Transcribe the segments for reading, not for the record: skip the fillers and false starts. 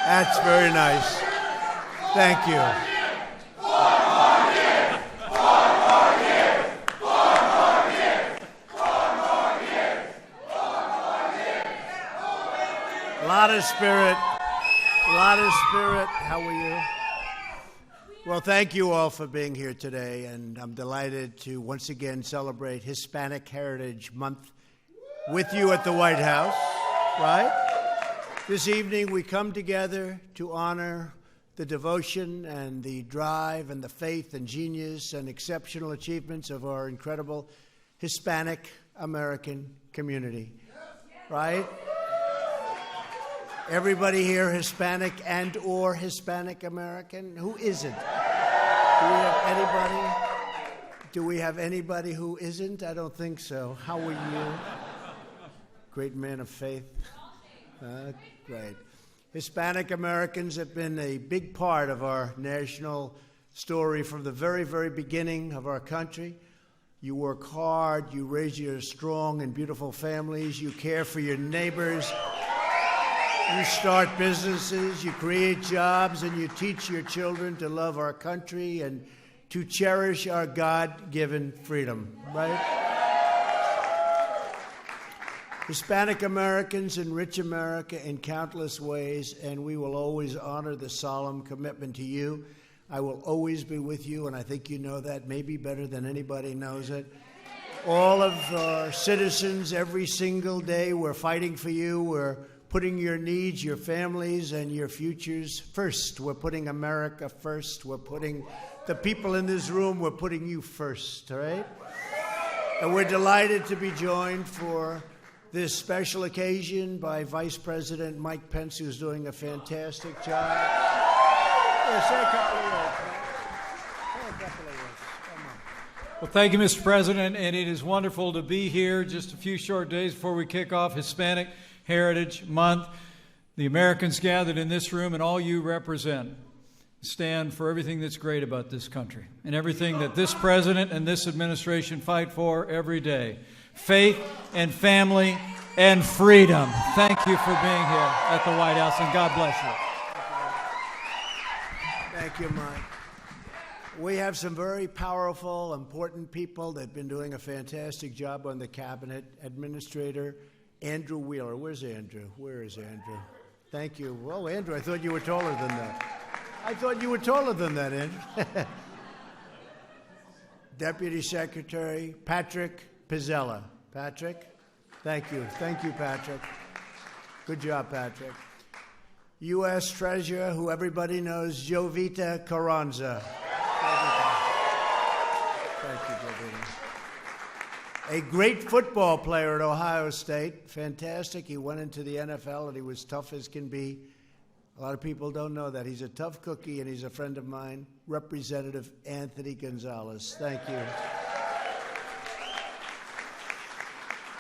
That's very nice. Thank you. A lot of spirit. How are you? Well, thank you all for being here today, and I'm delighted to once again celebrate Hispanic Heritage Month with you at the White House, right? This evening we come together to honor the devotion and the drive and the faith and genius and exceptional achievements of our incredible Hispanic American community, right? Everybody here Hispanic and or Hispanic American? Who isn't? Do we have anybody who isn't? I don't think so. How are you? Great man of faith. Great. Hispanic Americans have been a big part of our national story from the very, very beginning of our country. You work hard, you raise your strong and beautiful families, you care for your neighbors, you start businesses, you create jobs, and you teach your children to love our country and to cherish our God-given freedom, right? Hispanic Americans enrich America in countless ways, and we will always honor the solemn commitment to you. I will always be with you, and I think you know that maybe better than anybody knows it. All of our citizens, every single day, we're fighting for you. We're putting your needs, your families, and your futures first. We're putting America first. We're putting the people in this room, we're putting you first, all right? And we're delighted to be joined for this special occasion by Vice President Mike Pence, who's doing a fantastic job. Yeah, say a couple of words, man. Say a couple of words. Come on. Well, thank you, Mr. President, and it is wonderful to be here just a few short days before we kick off Hispanic Heritage Month. The Americans gathered in this room and all you represent stand for everything that's great about this country and everything that this president and this administration fight for every day. Faith and family and freedom. Thank you for being here at the White House, and God bless you. Thank you, Mike. We have some very powerful, important people that have been doing a fantastic job on the cabinet. Administrator Andrew Wheeler. Where's Andrew? Where is Andrew? Thank you. Well, Andrew, I thought you were taller than that. Andrew. Deputy Secretary Patrick Pizzella. Patrick? Thank you. Thank you, Patrick. Good job, Patrick. U.S. Treasurer, who everybody knows, Jovita Carranza. Thank you, Jovita. A great football player at Ohio State. Fantastic. He went into the NFL, and he was tough as can be. A lot of people don't know that. He's a tough cookie, and he's a friend of mine. Representative Anthony Gonzalez. Thank you.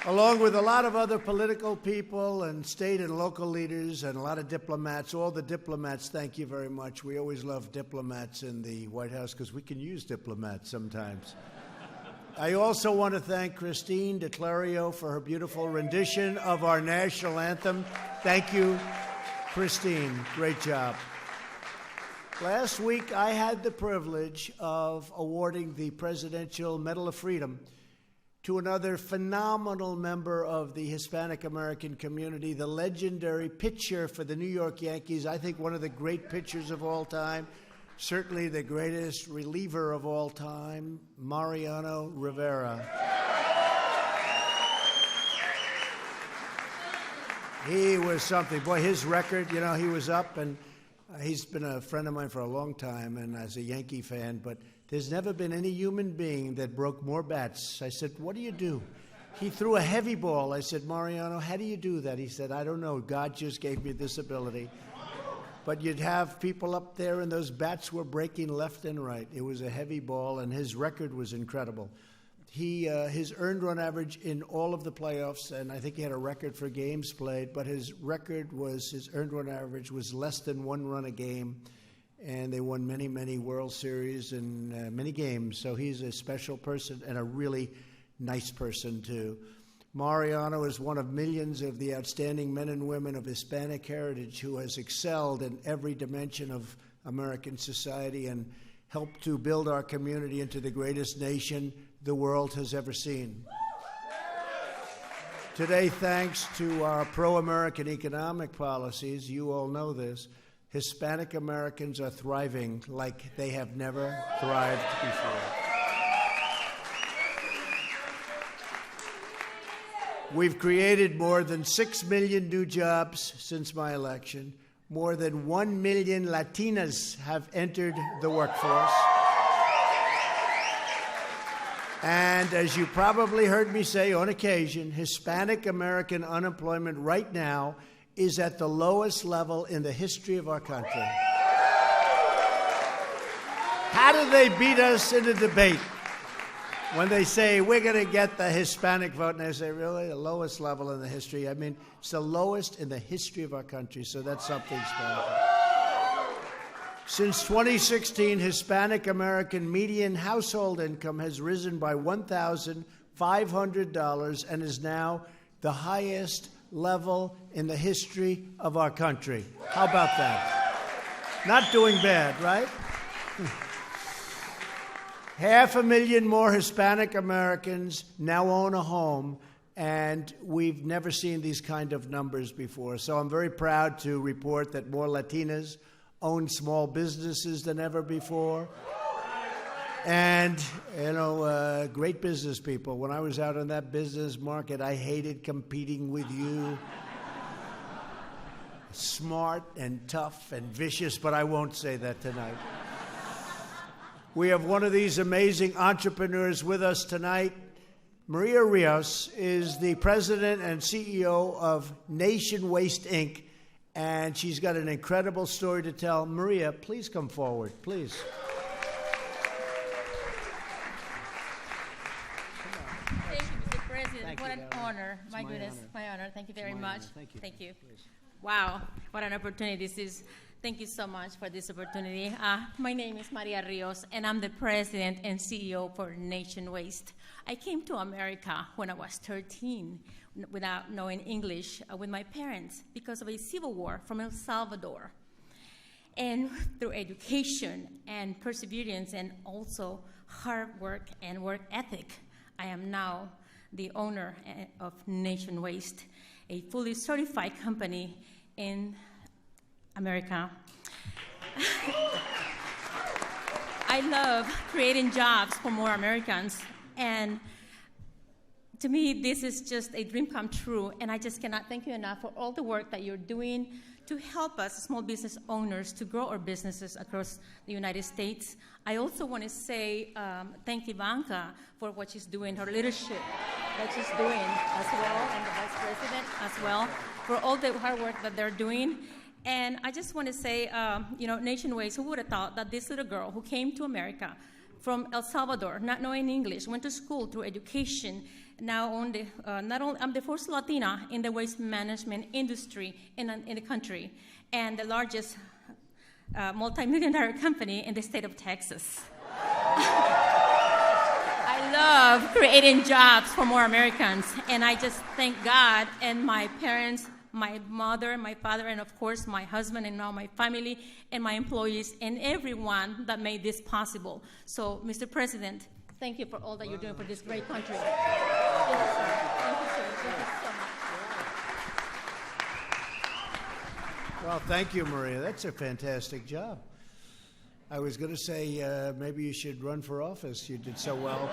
Along with a lot of other political people and state and local leaders and a lot of diplomats, all the diplomats, thank you very much. We always love diplomats in the White House because we can use diplomats sometimes. I also want to thank Christine DeClario for her beautiful rendition of our national anthem. Thank you, Christine. Great job. Last week, I had the privilege of awarding the Presidential Medal of Freedom to another phenomenal member of the Hispanic American community, the legendary pitcher for the New York Yankees, I think one of the great pitchers of all time, certainly the greatest reliever of all time, Mariano Rivera. He was something. Boy, his record, you know, he was up, and he's been a friend of mine for a long time, and as a Yankee fan, but there's never been any human being that broke more bats. I said, what do you do? He threw a heavy ball. I said, Mariano, how do you do that? He said, I don't know. God just gave me this ability. But you'd have people up there, and those bats were breaking left and right. It was a heavy ball, and his record was incredible. His earned run average in all of the playoffs, and I think he had a record for games played, but his earned run average was less than 1 run a game. And they won many, many World Series and many games. So he's a special person and a really nice person, too. Mariano is one of millions of the outstanding men and women of Hispanic heritage who has excelled in every dimension of American society and helped to build our community into the greatest nation the world has ever seen. Today, thanks to our pro-American economic policies, you all know this, Hispanic Americans are thriving like they have never thrived before. We've created more than 6 million new jobs since my election. More than 1 million Latinas have entered the workforce. And as you probably heard me say on occasion, Hispanic American unemployment right now is at the lowest level in the history of our country. How do they beat us in a debate when they say we're going to get the Hispanic vote? And I say, really? The lowest level in the history? I mean, it's the lowest in the history of our country, so that's something special. Since 2016, Hispanic American median household income has risen by $1,500 and is now the highest level in the history of our country. How about that? Not doing bad, right? 500,000 more Hispanic Americans now own a home, and we've never seen these kind of numbers before. So I'm very proud to report that more Latinas own small businesses than ever before. And, great business people. When I was out in that business market, I hated competing with you. Smart and tough and vicious, but I won't say that tonight. We have one of these amazing entrepreneurs with us tonight. Maria Rios is the president and CEO of Nation Waste, Inc., and she's got an incredible story to tell. Maria, please come forward, please. Thank you, Mr. President. Thank what you, an Valerie. honor. It's My goodness, honor. my honor. Thank you very My much. honor. Thank you. Please. Wow, what an opportunity this is. Thank you so much for this opportunity. My name is Maria Rios, and I'm the president and CEO for Nation Waste. I came to America when I was 13 without knowing English with my parents because of a civil war from El Salvador. And through education and perseverance and also hard work and work ethic, I am now the owner of Nation Waste, a fully certified company in America. I love creating jobs for more Americans, and to me, this is just a dream come true, and I just cannot thank you enough for all the work that you're doing to help us, small business owners, to grow our businesses across the United States. I also want to say thank Ivanka for what she's doing, her leadership that she's doing as well, and the Vice President as well, for all the hard work that they're doing. And I just want to say, Nation Waste, who would have thought that this little girl who came to America from El Salvador, not knowing English, went to school through education, now I'm the first Latina in the waste management industry in the country, and the largest multi-million-dollar company in the state of Texas. I love creating jobs for more Americans, and I just thank God and my parents, my mother, my father, and of course my husband and now my family and my employees and everyone that made this possible. So, Mr. President, thank you for all that you're doing for this great country. Thank you, sir. Thank you, sir. Thank you so much. Well, thank you, Maria. That's a fantastic job. I was going to say maybe you should run for office. You did so well.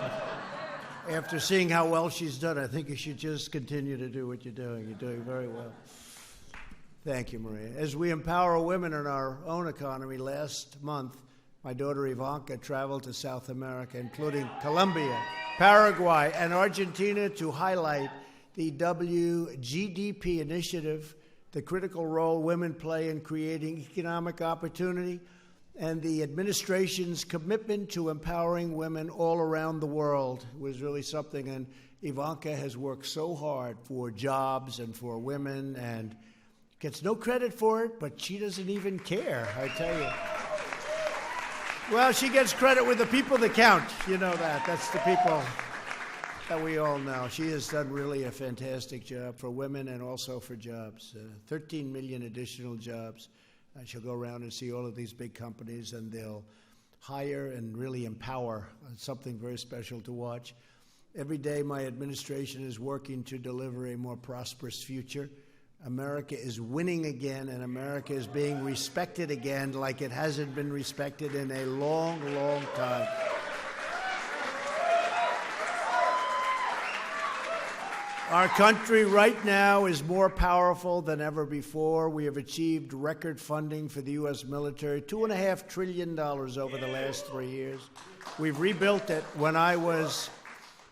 After seeing how well she's done, I think you should just continue to do what you're doing. You're doing very well. Thank you, Maria. As we empower women in our own economy, last month, my daughter Ivanka traveled to South America, including Colombia, Paraguay, and Argentina, to highlight the WGDP initiative, the critical role women play in creating economic opportunity, and the administration's commitment to empowering women all around the world was really something. And Ivanka has worked so hard for jobs and for women and gets no credit for it, but she doesn't even care, I tell you. Well, she gets credit with the people that count. You know that. That's the people that we all know. She has done really a fantastic job for women and also for jobs. 13 million additional jobs. She'll go around and see all of these big companies, and they'll hire and really empower. Something very special to watch. Every day my administration is working to deliver a more prosperous future. America is winning again, and America is being respected again like it hasn't been respected in a long, long time. Our country right now is more powerful than ever before. We have achieved record funding for the U.S. military, $2.5 trillion over the last 3 years. We've rebuilt it. When I was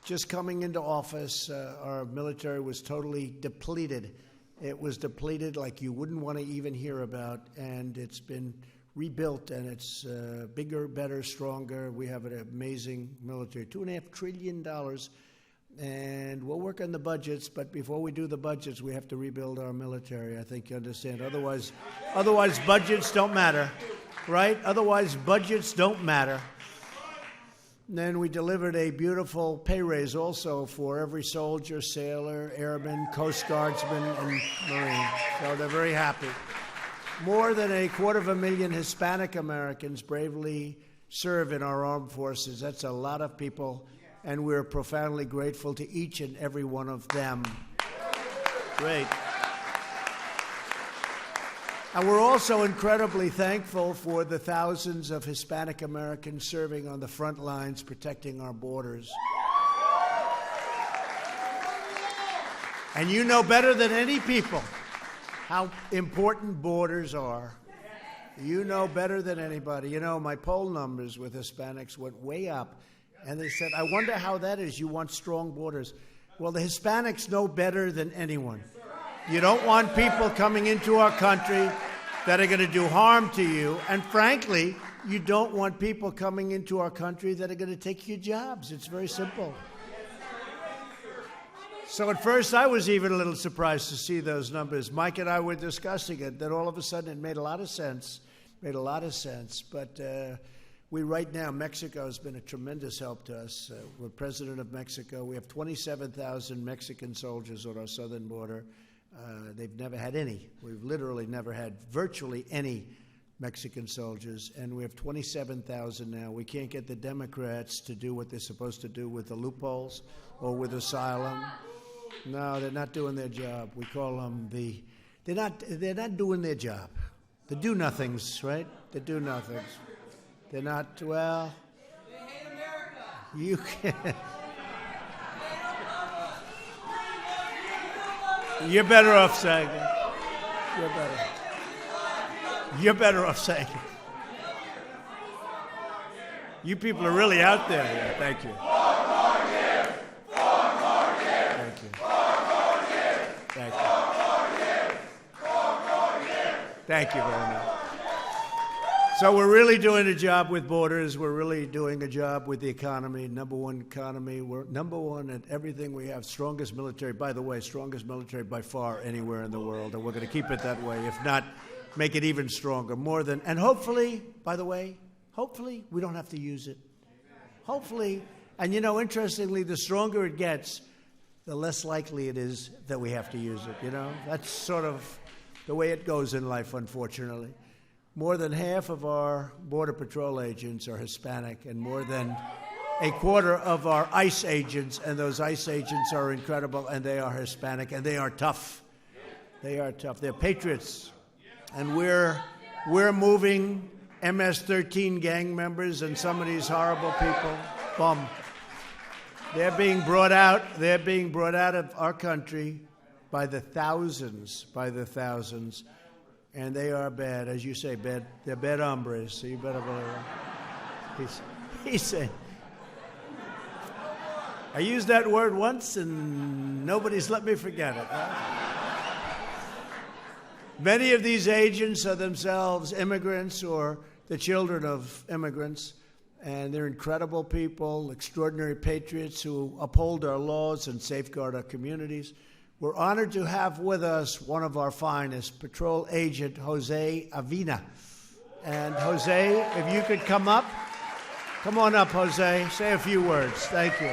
just coming into office, our military was totally depleted. It was depleted like you wouldn't want to even hear about, and it's been rebuilt, and it's bigger, better, stronger. We have an amazing military, $2.5 trillion. And we'll work on the budgets, but before we do the budgets, we have to rebuild our military. I think you understand. Otherwise budgets don't matter, right? Otherwise, budgets don't matter. And then we delivered a beautiful pay raise also for every soldier, sailor, airman, Coast Guardsman, and Marine. So they're very happy. More than 250,000 Hispanic Americans bravely serve in our armed forces. That's a lot of people. And we're profoundly grateful to each and every one of them. Great. And we're also incredibly thankful for the thousands of Hispanic Americans serving on the front lines, protecting our borders. And you know better than any people how important borders are. You know better than anybody. You know, my poll numbers with Hispanics went way up. And they said, I wonder how that is. You want strong borders. Well, the Hispanics know better than anyone. You don't want people coming into our country that are going to do harm to you. And frankly, you don't want people coming into our country that are going to take your jobs. It's very simple. So at first, I was even a little surprised to see those numbers. Mike and I were discussing it. Then all of a sudden, it made a lot of sense. But right now, Mexico has been a tremendous help to us. We're president of Mexico. We have 27,000 Mexican soldiers on our southern border. They've never had any. We've literally never had virtually any Mexican soldiers, and we have 27,000 now. We can't get the Democrats to do what they're supposed to do with the loopholes or with asylum. No, they're not doing their job. We call them they're not doing their job. The do-nothings, right? The do-nothings. They're not, well, they hate America. You can't. You're better off saying it. You're better off saying it. You people are really out there. Yeah, thank you. Thank you very much. So we're really doing a job with borders. We're really doing a job with the economy, number one economy. We're number one at everything we have. Strongest military, by the way, strongest military by far anywhere in the world. And we're going to keep it that way. If not, make it even stronger. More than, and hopefully, by the way, hopefully we don't have to use it. Hopefully, and you know, interestingly, the stronger it gets, the less likely it is that we have to use it, you know? That's sort of the way it goes in life, unfortunately. More than half of our Border Patrol agents are Hispanic, and more than a quarter of our ICE agents, and those ICE agents are incredible, and they are Hispanic, and they are tough. They are tough. They're patriots. And we're moving MS-13 gang members and some of these horrible people. Bum. They're being brought out of our country by the thousands, and they are bad, as you say, bad. They're bad hombres, so you better believe it. He said, I used that word once, and nobody's let me forget it. Many of these agents are themselves immigrants or the children of immigrants, and they're incredible people, extraordinary patriots who uphold our laws and safeguard our communities. We're honored to have with us one of our finest, Patrol Agent Jose Avina. And Jose, if you could come up. Come on up, Jose. Say a few words. Thank you.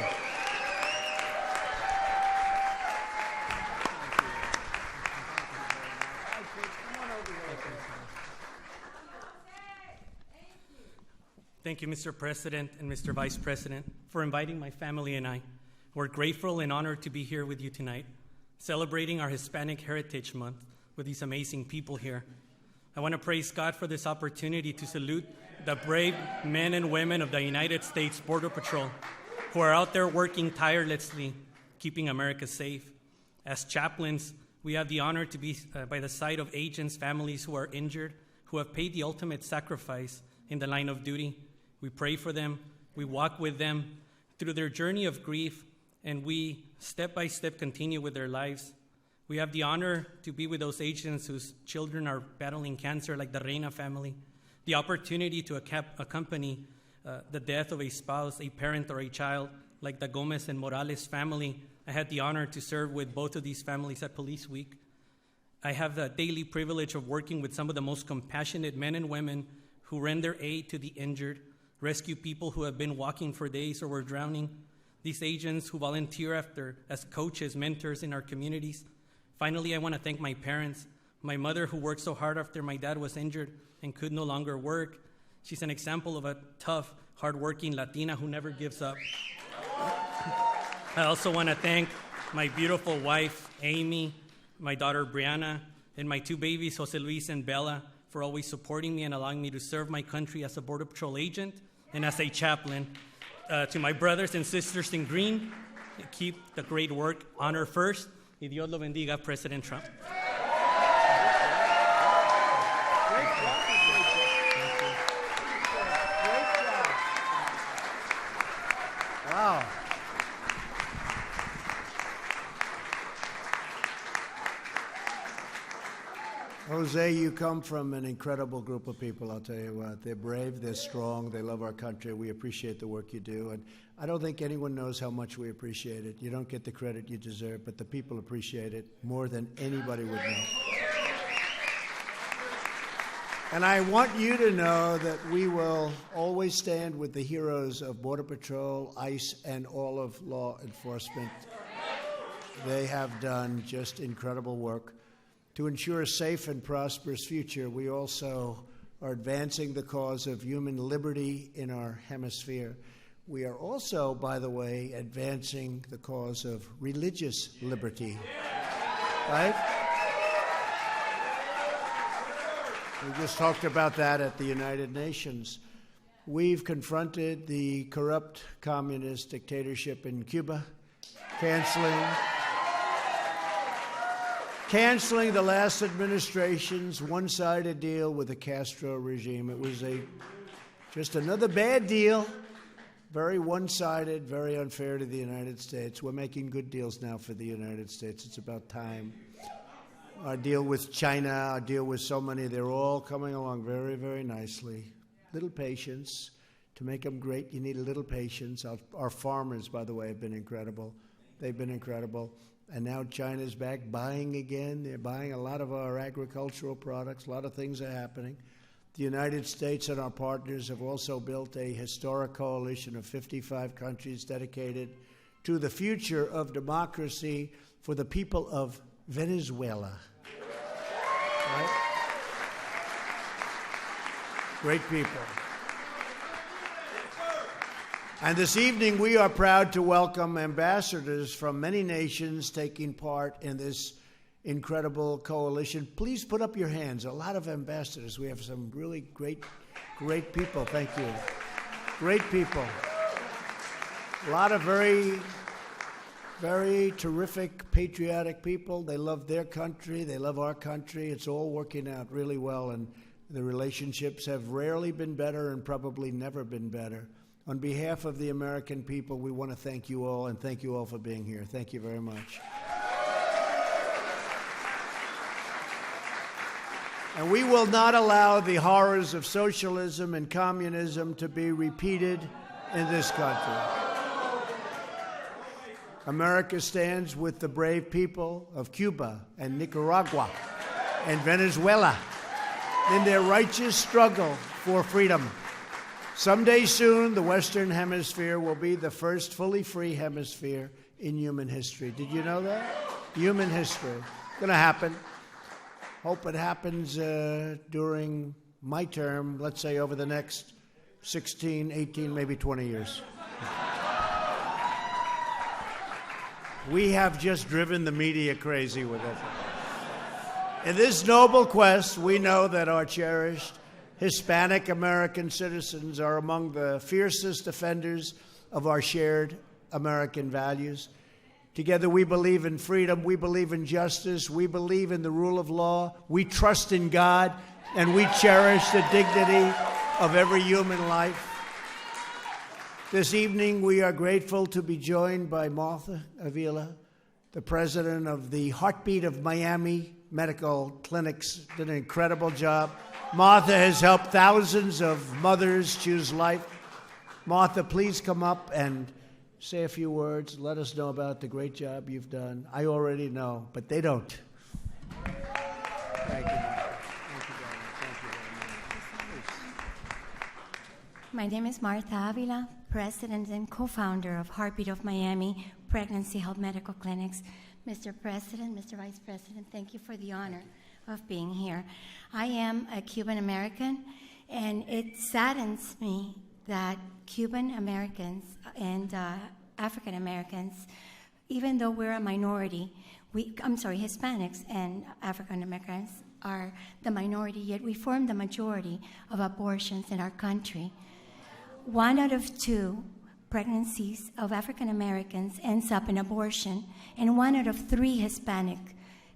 Thank you, Mr. President and Mr. Vice President, for inviting my family and I. We're grateful and honored to be here with you tonight, celebrating our Hispanic Heritage Month with these amazing people here. I want to praise God for this opportunity to salute the brave men and women of the United States Border Patrol who are out there working tirelessly, keeping America safe. As chaplains, we have the honor to be by the side of agents' families who are injured, who have paid the ultimate sacrifice in the line of duty. We pray for them, we walk with them through their journey of grief, and we, step by step, continue with their lives. We have the honor to be with those agents whose children are battling cancer, like the Reina family, the opportunity to accompany the death of a spouse, a parent, or a child, like the Gomez and Morales family. I had the honor to serve with both of these families at Police Week. I have the daily privilege of working with some of the most compassionate men and women who render aid to the injured, rescue people who have been walking for days or were drowning, these agents who volunteer as coaches, mentors in our communities. Finally, I want to thank my parents, my mother who worked so hard after my dad was injured and could no longer work. She's an example of a tough, hardworking Latina who never gives up. I also want to thank my beautiful wife, Amy, my daughter, Brianna, and my two babies, Jose Luis and Bella, for always supporting me and allowing me to serve my country as a Border Patrol agent and as a chaplain. To my brothers and sisters in green, keep the great work. Honor first. Y Dios lo bendiga, President Trump. Wow. Jose, you come from an incredible group of people, I'll tell you what. They're brave, they're strong, they love our country. We appreciate the work you do, and I don't think anyone knows how much we appreciate it. You don't get the credit you deserve, but the people appreciate it more than anybody would know. And I want you to know that we will always stand with the heroes of Border Patrol, ICE, and all of law enforcement. They have done just incredible work. To ensure a safe and prosperous future, we also are advancing the cause of human liberty in our hemisphere. We are also, by the way, advancing the cause of religious liberty. Right? We just talked about that at the United Nations. We've confronted the corrupt communist dictatorship in Cuba, canceling the last administration's one-sided deal with the Castro regime. It was just another bad deal, very one-sided, very unfair to the United States. We're making good deals now for the United States. It's about time. Our deal with China, our deal with so many, they're all coming along very, very nicely. Little patience. To make them great, you need a little patience. Our farmers, by the way, have been incredible. They've been incredible. And now China's back buying again. They're buying a lot of our agricultural products. A lot of things are happening. The United States and our partners have also built a historic coalition of 55 countries dedicated to the future of democracy for the people of Venezuela. Right? Great people. And this evening, we are proud to welcome ambassadors from many nations taking part in this incredible coalition. Please put up your hands. A lot of ambassadors. We have some really great people. Thank you. Great people. A lot of very, very terrific, patriotic people. They love their country. They love our country. It's all working out really well, and the relationships have rarely been better and probably never been better. On behalf of the American people, we want to thank you all, and thank you all for being here. Thank you very much. And we will not allow the horrors of socialism and communism to be repeated in this country. America stands with the brave people of Cuba and Nicaragua and Venezuela in their righteous struggle for freedom. Someday soon, the Western Hemisphere will be the first fully free hemisphere in human history. Did you know that? Human history. It's going to happen. Hope it happens during my term, let's say over the next 16, 18, maybe 20 years. We have just driven the media crazy with it. In this noble quest, we know that our cherished Hispanic American citizens are among the fiercest defenders of our shared American values. Together, we believe in freedom, we believe in justice, we believe in the rule of law, we trust in God, and we cherish the dignity of every human life. This evening, we are grateful to be joined by Martha Avila, the president of the Heartbeat of Miami Medical Clinics. Did an incredible job. Martha has helped thousands of mothers choose life. Martha, please come up and say a few words. Let us know about the great job you've done. I already know, but they don't. Thank you, Martha. Thank you, darling. Thank you very much. My name is Martha Avila, president and co-founder of Heartbeat of Miami Pregnancy Health Medical Clinics. Mr. President, Mr. Vice President, thank you for the honor of being here. I am a Cuban American, and it saddens me that Cuban Americans and African Americans, even though we're a minority, Hispanics and African Americans are the minority, yet we form the majority of abortions in our country. 1 out of 2 pregnancies of African Americans ends up in abortion, and 1 out of 3 Hispanic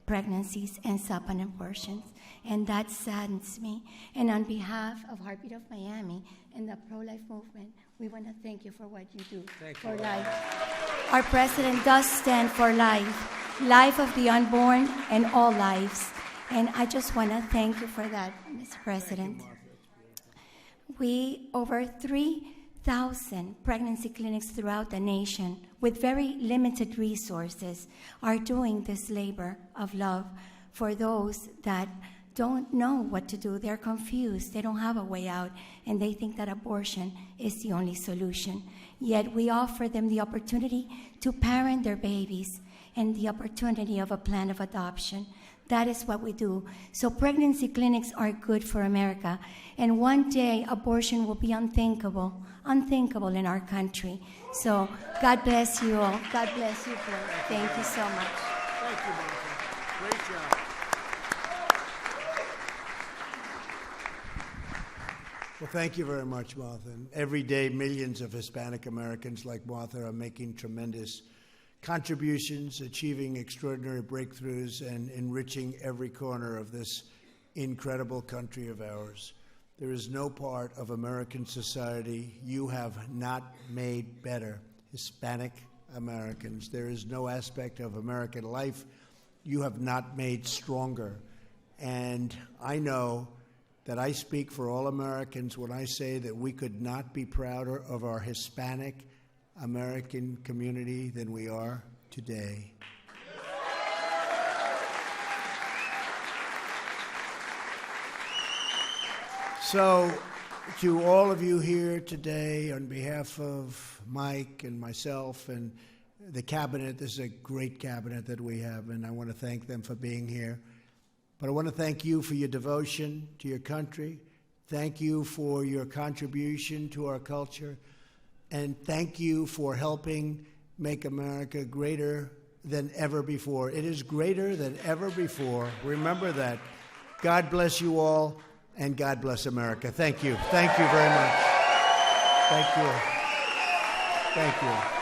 pregnancies ends up in abortions. And that saddens me. And on behalf of Heartbeat of Miami and the pro-life movement, we want to thank you for what you do for life. Our president does stand for life, life of the unborn and all lives. And I just want to thank you for that, Mr. President. We, over 3,000 pregnancy clinics throughout the nation with very limited resources, are doing this labor of love for those that don't know what to do. They're confused. They don't have a way out, and they think that abortion is the only solution. Yet we offer them the opportunity to parent their babies and the opportunity of a plan of adoption. That is what we do. So pregnancy clinics are good for America. And one day, abortion will be unthinkable in our country. So God bless you all. God bless you both. Thank you so much. Thank you, Martha. Great job. Well, thank you very much, Martha. And every day, millions of Hispanic Americans like Martha are making tremendous contributions, achieving extraordinary breakthroughs, and enriching every corner of this incredible country of ours. There is no part of American society you have not made better, Hispanic Americans. There is no aspect of American life you have not made stronger. And I know that I speak for all Americans when I say that we could not be prouder of our Hispanic American community than we are today. So, to all of you here today, on behalf of Mike and myself and the cabinet, this is a great cabinet that we have, and I want to thank them for being here. But I want to thank you for your devotion to your country. Thank you for your contribution to our culture. And thank you for helping make America greater than ever before. It is greater than ever before. Remember that. God bless you all, and God bless America. Thank you. Thank you very much. Thank you. Thank you.